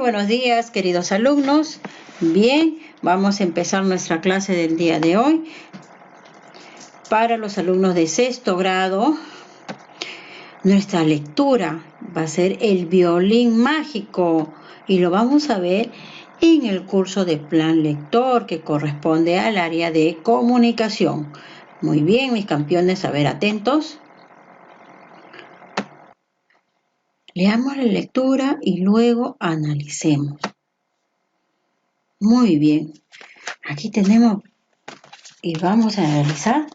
buenos días, queridos alumnos. Bien, vamos a empezar nuestra clase del día de hoy. Para los alumnos de sexto grado, nuestra lectura va a ser El violín mágico y lo vamos a ver en el curso de plan lector que corresponde al área de comunicación. Muy bien, mis campeones, a ver, atentos. Leamos la lectura y luego analicemos. Muy bien, aquí tenemos y vamos a analizar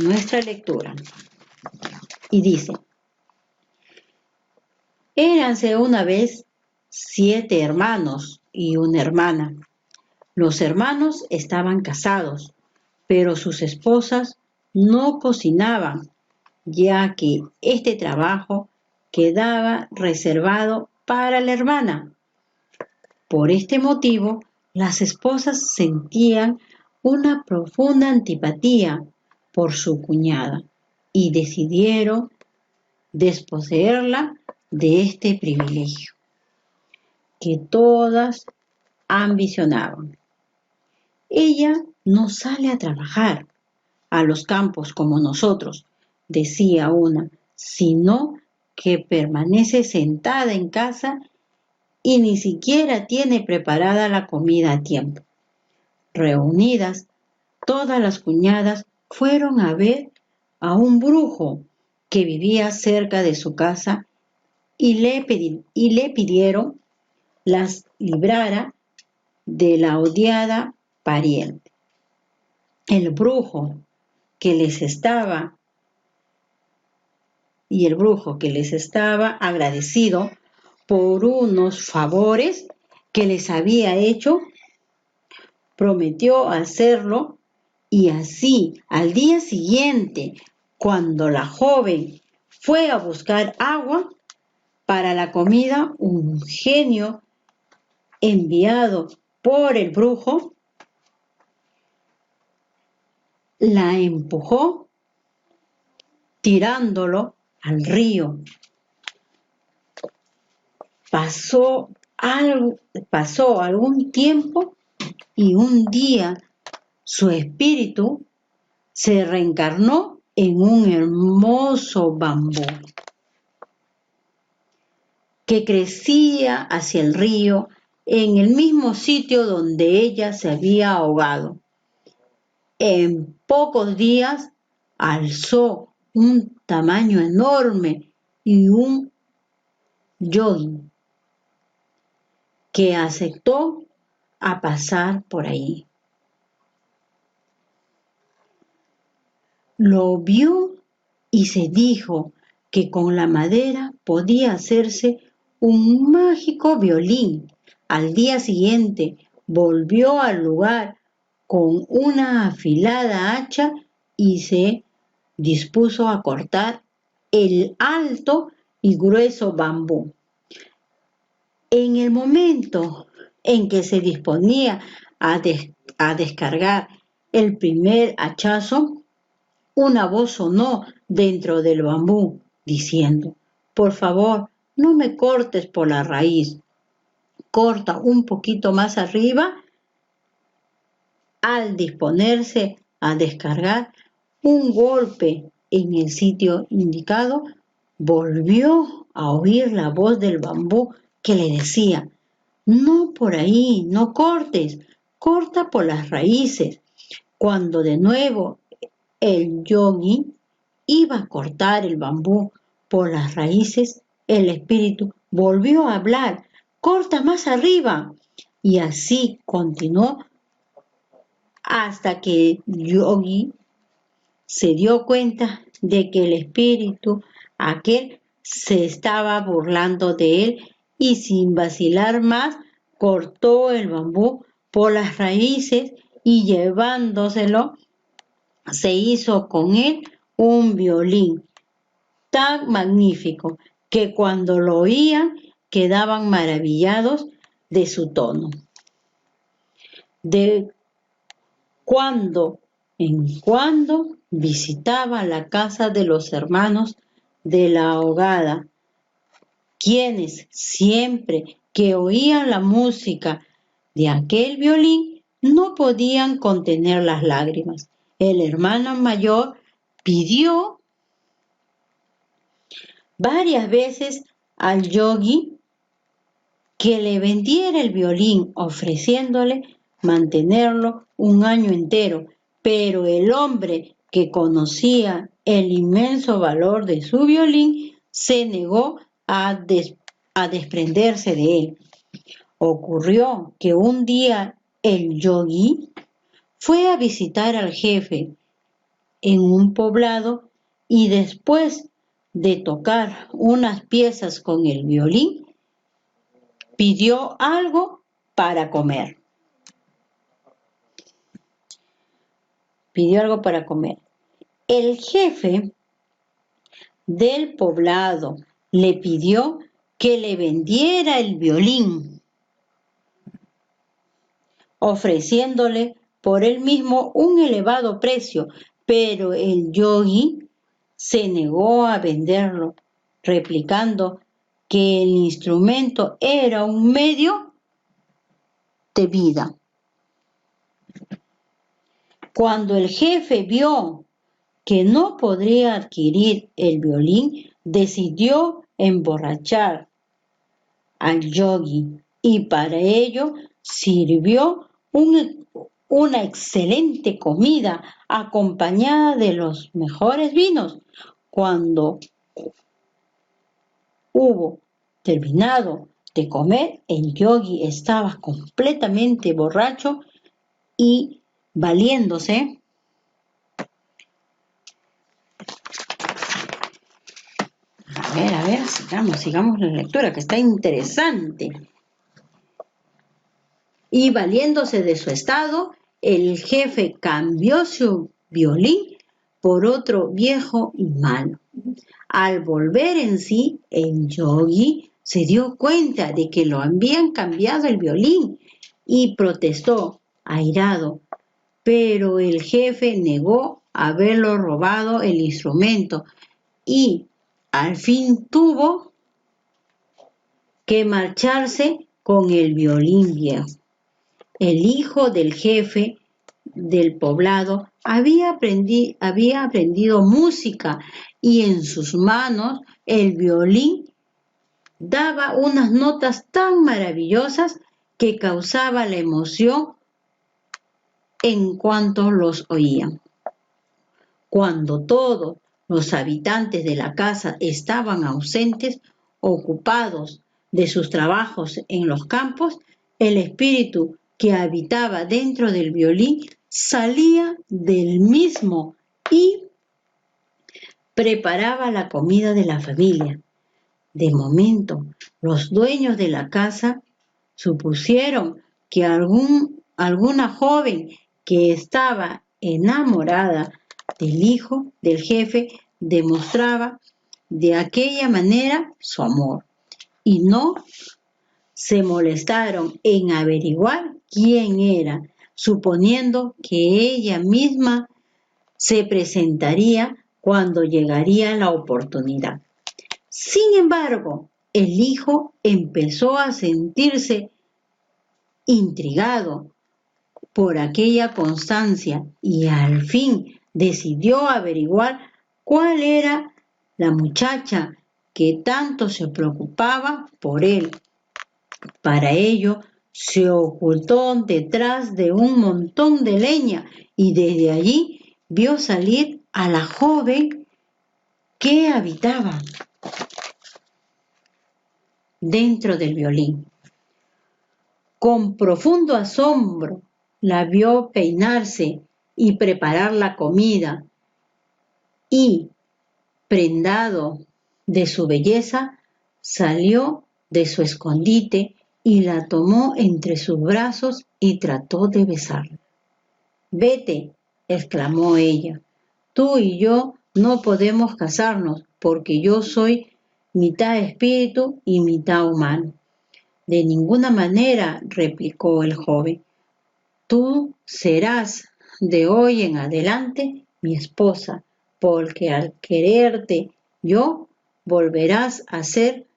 nuestra lectura. Y dice: érase una vez 7 hermanos y una hermana. Los hermanos estaban casados, pero sus esposas no cocinaban, ya que este trabajo quedaba reservado para la hermana. Por este motivo, las esposas sentían una profunda antipatía por su cuñada y decidieron desposeerla de este privilegio que todas ambicionaban. Ella no sale a trabajar a los campos como nosotros, decía una, sino que permanece sentada en casa y ni siquiera tiene preparada la comida a tiempo. Reunidas, todas las cuñadas fueron a ver a un brujo que vivía cerca de su casa y le pidieron las librara de la odiada pariente. El brujo que les estaba agradecido por unos favores que les había hecho, prometió hacerlo, y así al día siguiente, cuando la joven fue a buscar agua para la comida, un genio enviado por el brujo la empujó tirándolo al río. Pasó algún tiempo y un día su espíritu se reencarnó en un hermoso bambú que crecía hacia el río en el mismo sitio donde ella se había ahogado. En pocos días alzó un tamaño enorme y un yogi que aceptó a pasar por ahí. Lo vio y se dijo que con la madera podía hacerse un mágico violín. Al día siguiente volvió al lugar con una afilada hacha y se dispuso a cortar el alto y grueso bambú. En el momento en que se disponía a descargar el primer hachazo, una voz sonó dentro del bambú diciendo: por favor, no me cortes por la raíz, corta un poquito más arriba. Al disponerse a descargar un golpe en el sitio indicado, volvió a oír la voz del bambú que le decía: no por ahí, no cortes, corta por las raíces. Cuando de nuevo el yogi iba a cortar el bambú por las raíces, el espíritu volvió a hablar: corta más arriba. Y así continuó hasta que el yogi se dio cuenta de que el espíritu aquel se estaba burlando de él y sin vacilar más cortó el bambú por las raíces y llevándoselo se hizo con él un violín tan magnífico que cuando lo oían quedaban maravillados de su tono. De cuando en cuando visitaba la casa de los hermanos de la ahogada, quienes siempre que oían la música de aquel violín no podían contener las lágrimas. El hermano mayor pidió varias veces al yogi que le vendiera el violín, ofreciéndole mantenerlo un año entero, pero el hombre que conocía el inmenso valor de su violín se negó a desprenderse de él. Ocurrió que un día el yogi fue a visitar al jefe en un poblado y después de tocar unas piezas con el violín, pidió algo para comer. Pidió algo para comer. El jefe del poblado le pidió que le vendiera el violín, ofreciéndole por él mismo un elevado precio, pero el yogi se negó a venderlo, replicando que el instrumento era un medio de vida. Cuando el jefe vio que no podría adquirir el violín, decidió emborrachar al yogi y para ello sirvió una excelente comida acompañada de los mejores vinos. Cuando hubo terminado de comer, el yogi estaba completamente borracho y valiéndose a ver, sigamos la lectura que está interesante. Y valiéndose de su estado, el jefe cambió su violín por otro viejo y malo. Al volver en sí, el yogi se dio cuenta de que lo habían cambiado el violín y protestó, airado, pero el jefe negó haberlo robado el instrumento y al fin tuvo que marcharse con el violín viejo. El hijo del jefe del poblado había aprendido música y en sus manos el violín daba unas notas tan maravillosas que causaba la emoción en cuanto los oían. Cuando todos los habitantes de la casa estaban ausentes, ocupados de sus trabajos en los campos, el espíritu que habitaba dentro del violín salía del mismo y preparaba la comida de la familia. De momento, los dueños de la casa supusieron que alguna joven que estaba enamorada del hijo del jefe demostraba de aquella manera su amor y no se molestaron en averiguar quién era, suponiendo que ella misma se presentaría cuando llegaría la oportunidad. Sin embargo, el hijo empezó a sentirse intrigado por aquella constancia y al fin decidió averiguar cuál era la muchacha que tanto se preocupaba por él. Para ello, se ocultó detrás de un montón de leña y desde allí vio salir a la joven que habitaba dentro del violín. Con profundo asombro la vio peinarse y preparar la comida y, prendado de su belleza, salió de su escondite y la tomó entre sus brazos y trató de besarla. «Vete», exclamó ella, «tú y yo no podemos casarnos porque yo soy mitad espíritu y mitad humano». «De ninguna manera», replicó el joven, «tú serás de hoy en adelante mi esposa, porque al quererte yo volverás a ser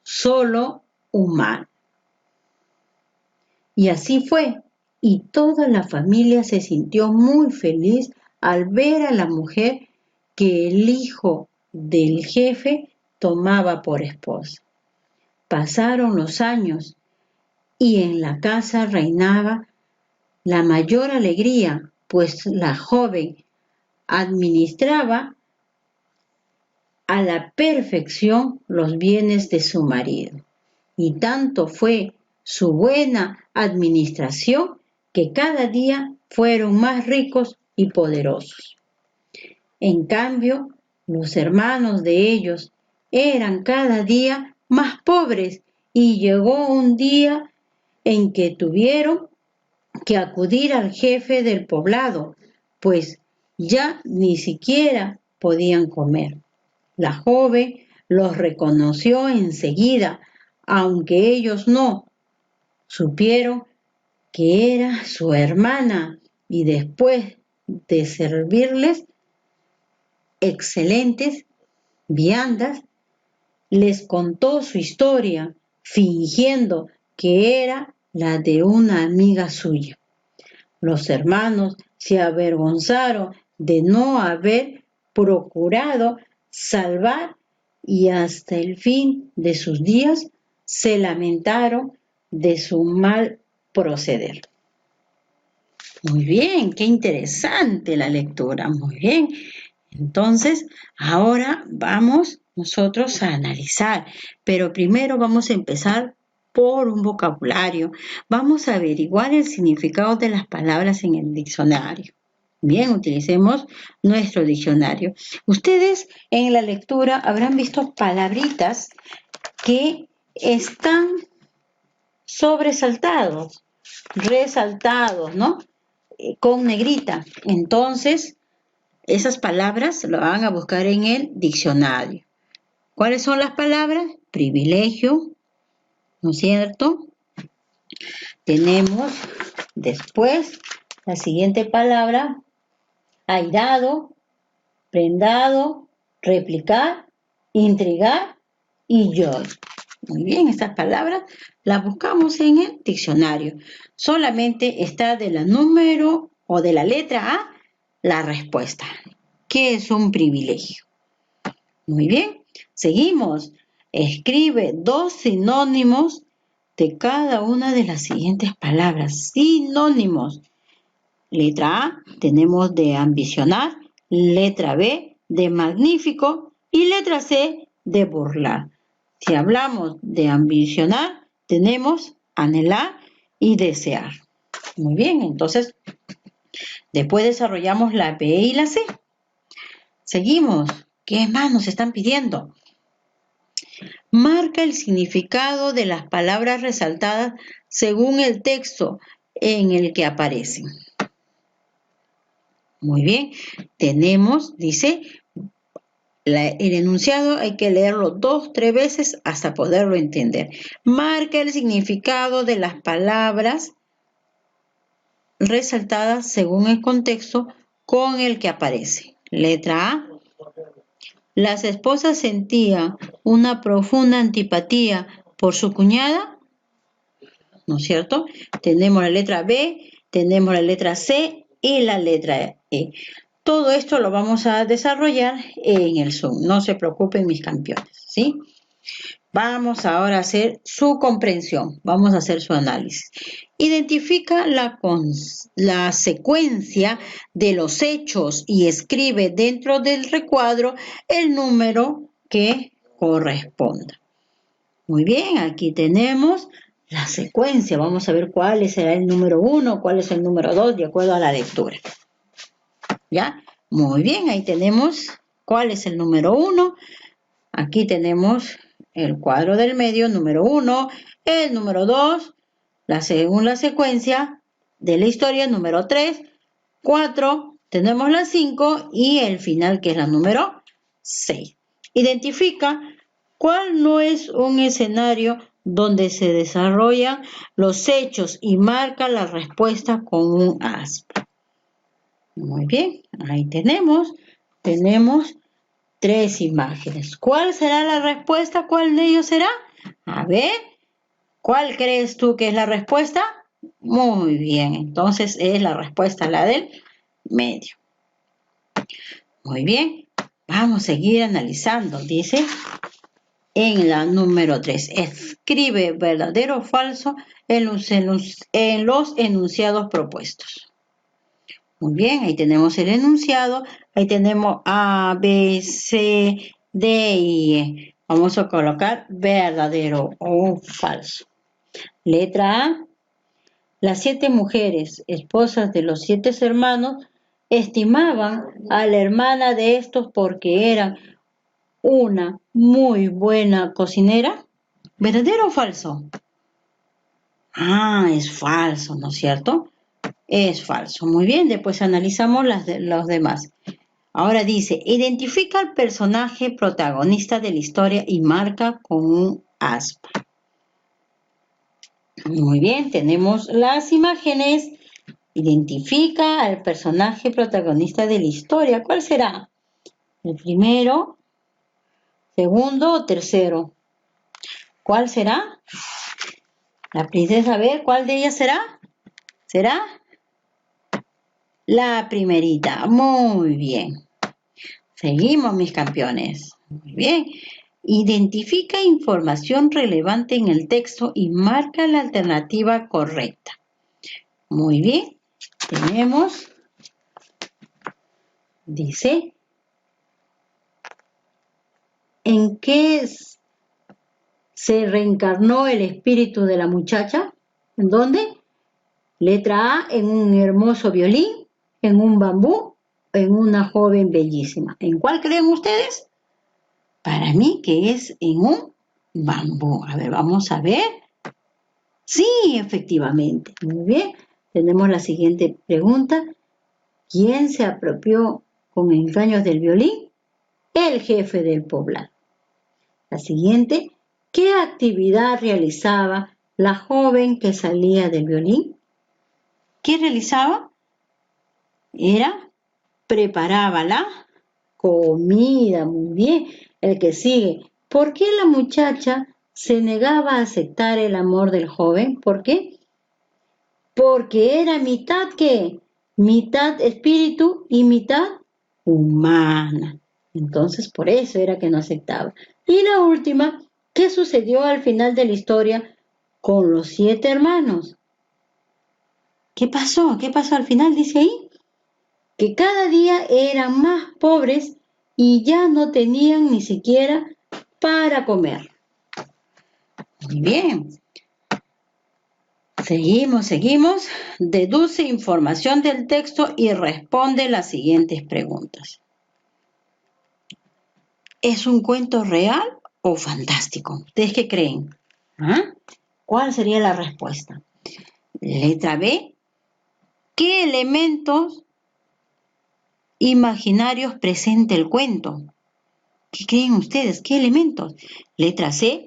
solo humano». Y así fue, y toda la familia se sintió muy feliz al ver a la mujer que el hijo del jefe tomaba por esposa. Pasaron los años y en la casa reinaba la mayor alegría, pues la joven administraba a la perfección los bienes de su marido. Y tanto fue su buena administración que cada día fueron más ricos y poderosos. En cambio, los hermanos de ellos eran cada día más pobres y llegó un día en que tuvieron que acudir al jefe del poblado, pues ya ni siquiera podían comer. La joven los reconoció enseguida, aunque ellos no supieron que era su hermana, y después de servirles excelentes viandas, les contó su historia, fingiendo que era la de una amiga suya. Los hermanos se avergonzaron de no haber procurado salvar y hasta el fin de sus días se lamentaron de su mal proceder. Muy bien, qué interesante la lectura, muy bien. Entonces, ahora vamos nosotros a analizar, pero primero vamos a empezar por un vocabulario. Vamos a averiguar el significado de las palabras en el diccionario. Bien, utilicemos nuestro diccionario. Ustedes en la lectura habrán visto palabritas que están sobresaltados, resaltados, ¿no? Con negrita. Entonces, esas palabras lo van a buscar en el diccionario. ¿Cuáles son las palabras? Privilegio, ¿no es cierto? Tenemos después la siguiente palabra, airado, prendado, replicar, intrigar y joy. Muy bien, estas palabras las buscamos en el diccionario. Solamente está de la número o de la letra A la respuesta. ¿Qué es un privilegio? Muy bien, seguimos. Escribe 2 sinónimos de cada una de las siguientes palabras. Sinónimos. Letra A tenemos de ambicionar, letra B de magnífico y letra C de burlar. Si hablamos de ambicionar, tenemos anhelar y desear. Muy bien, entonces después desarrollamos la B y la C. Seguimos. ¿Qué más nos están pidiendo? Marca el significado de las palabras resaltadas según el texto en el que aparecen. Muy bien, tenemos, dice, el enunciado hay que leerlo 2, 3 veces hasta poderlo entender. Marca el significado de las palabras resaltadas según el contexto con el que aparece. Letra A. Las esposas sentían una profunda antipatía por su cuñada, ¿no es cierto? Tenemos la letra B, tenemos la letra C y la letra E. Todo esto lo vamos a desarrollar en el Zoom. No se preocupen, mis campeones, ¿sí? Vamos ahora a hacer su comprensión. Vamos a hacer su análisis. Identifica la secuencia de los hechos y escribe dentro del recuadro el número que corresponda. Muy bien, aquí tenemos la secuencia. Vamos a ver cuál será el número 1, cuál es el número 2, de acuerdo a la lectura. ¿Ya? Muy bien, ahí tenemos cuál es el número 1. Aquí tenemos el cuadro del medio, número 1, el número 2, según la secuencia de la historia, número 3, 4, tenemos la 5 y el final que es la número 6. Identifica cuál no es un escenario donde se desarrollan los hechos y marca la respuesta con un aspa. Muy bien, ahí tenemos 3 imágenes. ¿Cuál será la respuesta? ¿Cuál de ellos será? A ver, ¿cuál crees tú que es la respuesta? Muy bien, entonces es la respuesta la del medio. Muy bien, vamos a seguir analizando. Dice en la número 3, escribe verdadero o falso en los enunciados propuestos. Muy bien, ahí tenemos el enunciado, ahí tenemos A, B, C, D y E. Vamos a colocar verdadero o falso. Letra A. Las 7 mujeres, esposas de los 7 hermanos, estimaban a la hermana de estos porque era una muy buena cocinera. ¿Verdadero o falso? Es falso, ¿no es cierto? Es falso. Muy bien, después analizamos los demás. Ahora dice, identifica al personaje protagonista de la historia y marca con un aspa. Muy bien, tenemos las imágenes. Identifica al personaje protagonista de la historia. ¿Cuál será? ¿El primero, segundo o tercero? ¿Cuál será? La princesa, a ver, ¿cuál de ellas será? ¿Será? La primerita. Muy bien. Seguimos, mis campeones. Muy bien. Identifica información relevante en el texto y marca la alternativa correcta. Muy bien. Tenemos, dice, ¿en qué se reencarnó el espíritu de la muchacha? ¿En dónde? Letra A, en un hermoso violín, en un bambú, en una joven bellísima. ¿En cuál creen ustedes? Para mí que es en un bambú. A ver, vamos a ver. Sí, efectivamente. Muy bien. Tenemos la siguiente pregunta. ¿Quién se apropió con engaños del violín? El jefe del poblado. La siguiente. ¿Qué actividad realizaba la joven que salía del violín? ¿Qué realizaba? Preparaba la comida. Muy bien. El que sigue. ¿Por qué la muchacha se negaba a aceptar el amor del joven? ¿Por qué? Porque era mitad, ¿qué? Mitad espíritu y mitad humana. Entonces, por eso era que no aceptaba. Y la última, ¿qué sucedió al final de la historia con los 7 hermanos? ¿Qué pasó? ¿Qué pasó al final? Dice ahí. Que cada día eran más pobres y ya no tenían ni siquiera para comer. Muy bien. Seguimos. Deduce información del texto y responde las siguientes preguntas. ¿Es un cuento real o fantástico? ¿Ustedes qué creen? ¿Cuál sería la respuesta? Letra B. ¿Qué elementos imaginarios presenta el cuento? ¿Qué creen ustedes? ¿Qué elementos? Letra C.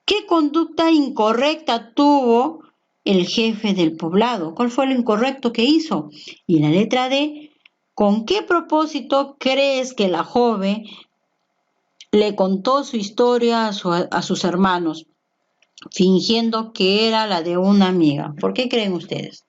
¿Qué conducta incorrecta tuvo el jefe del poblado? ¿Cuál fue lo incorrecto que hizo? Y la letra D. ¿Con qué propósito crees que la joven le contó su historia a sus hermanos, fingiendo que era la de una amiga? ¿Por qué creen ustedes?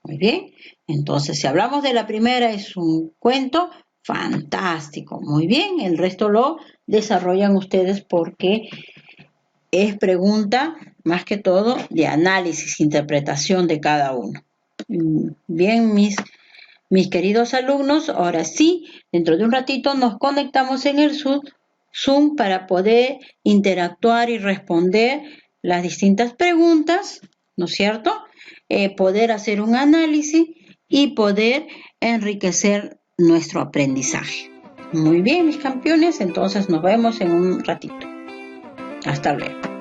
Muy bien. Entonces, si hablamos de la primera, es un cuento fantástico. Muy bien. El resto lo desarrollan ustedes porque es pregunta, más que todo, de análisis, interpretación de cada uno. Bien, mis queridos alumnos, ahora sí, dentro de un ratito nos conectamos en el Zoom para poder interactuar y responder las distintas preguntas, ¿no es cierto? Poder hacer un análisis y poder enriquecer nuestro aprendizaje. Muy bien, mis campeones, entonces nos vemos en un ratito. Hasta luego.